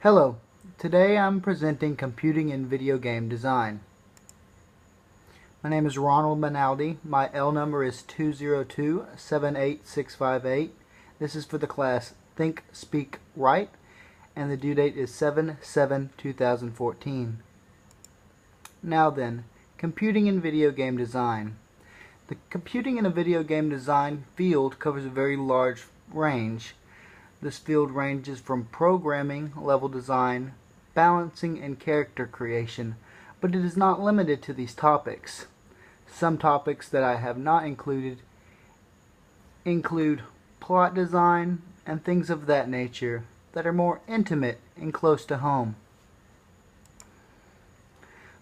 Hello, today I'm presenting Computing in Video Game Design. My name is Ronald Minaldi. My L number is 202-78658. This is for the class Think, Speak, Write, and the due date is 7/7/2014. Now then, Computing in Video Game Design. The computing in a video game design field covers a very large range. This field ranges from programming, level design, balancing, and character creation, but it is not limited to these topics. Some topics that I have not included include plot design and things of that nature that are more intimate and close to home.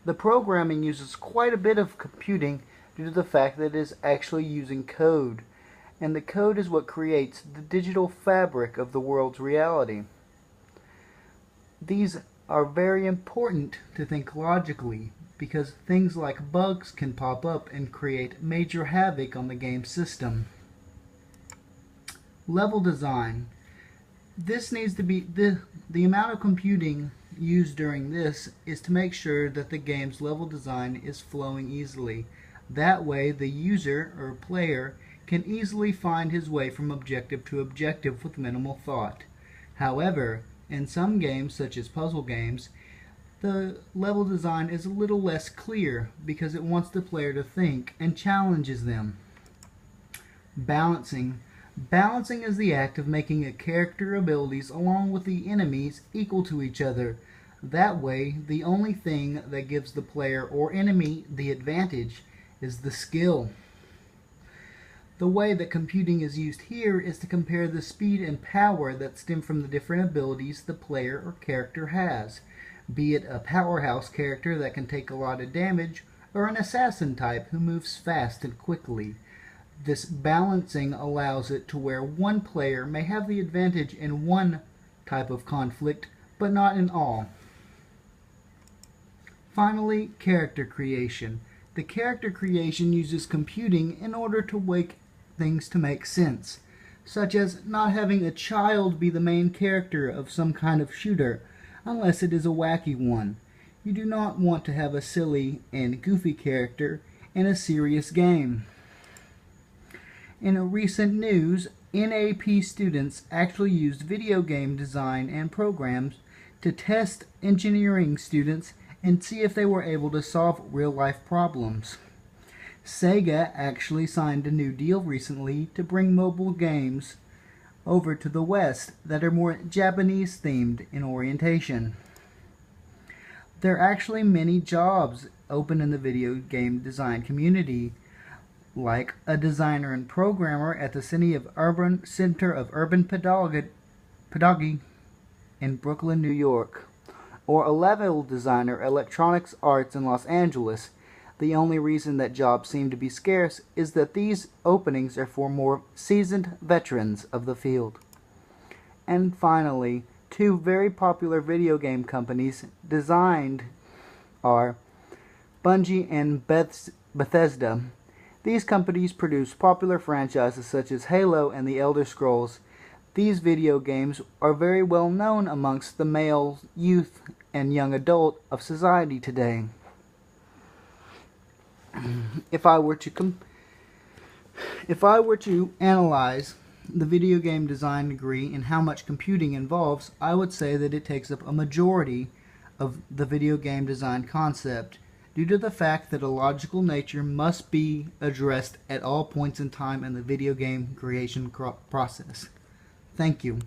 The programming uses quite a bit of computing due to the fact that it is actually using code, and the code is what creates the digital fabric of the world's reality. These are very important to think logically because things like bugs can pop up and create major havoc on the game system. Level design. This needs to be the amount of computing used during this is to make sure that the game's level design is flowing easily. That way the user or player can easily find his way from objective to objective with minimal thought. However, in some games, such as puzzle games, the level design is a little less clear because it wants the player to think and challenges them. Balancing. Balancing is the act of making a character abilities along with the enemies equal to each other. That way, the only thing that gives the player or enemy the advantage is the skill. The way that computing is used here is to compare the speed and power that stem from the different abilities the player or character has, be it a powerhouse character that can take a lot of damage or an assassin type who moves fast and quickly. This balancing allows it to where one player may have the advantage in one type of conflict, but not in all. Finally, character creation. The character creation uses computing in order to make things to make sense, such as not having a child be the main character of some kind of shooter, unless it is a wacky one. You do not want to have a silly and goofy character in a serious game. In a recent news, NAP students actually used video game design and programs to test engineering students and see if they were able to solve real-life problems. Sega actually signed a new deal recently to bring mobile games over to the West that are more Japanese-themed in orientation. There are actually many jobs open in the video game design community, like a designer and programmer at the Center of Urban Pedagogy in Brooklyn, New York, or a level designer, electronics arts in Los Angeles. The only reason that jobs seem to be scarce is that these openings are for more seasoned veterans of the field. And finally, two very popular video game companies designed are Bungie and Bethesda. These companies produce popular franchises such as Halo and The Elder Scrolls. These video games are very well known amongst the male youth and young adult of society today. If I were to analyze the video game design degree and how much computing involves, I would say that it takes up a majority of the video game design concept due to the fact that a logical nature must be addressed at all points in time in the video game creation process. Thank you.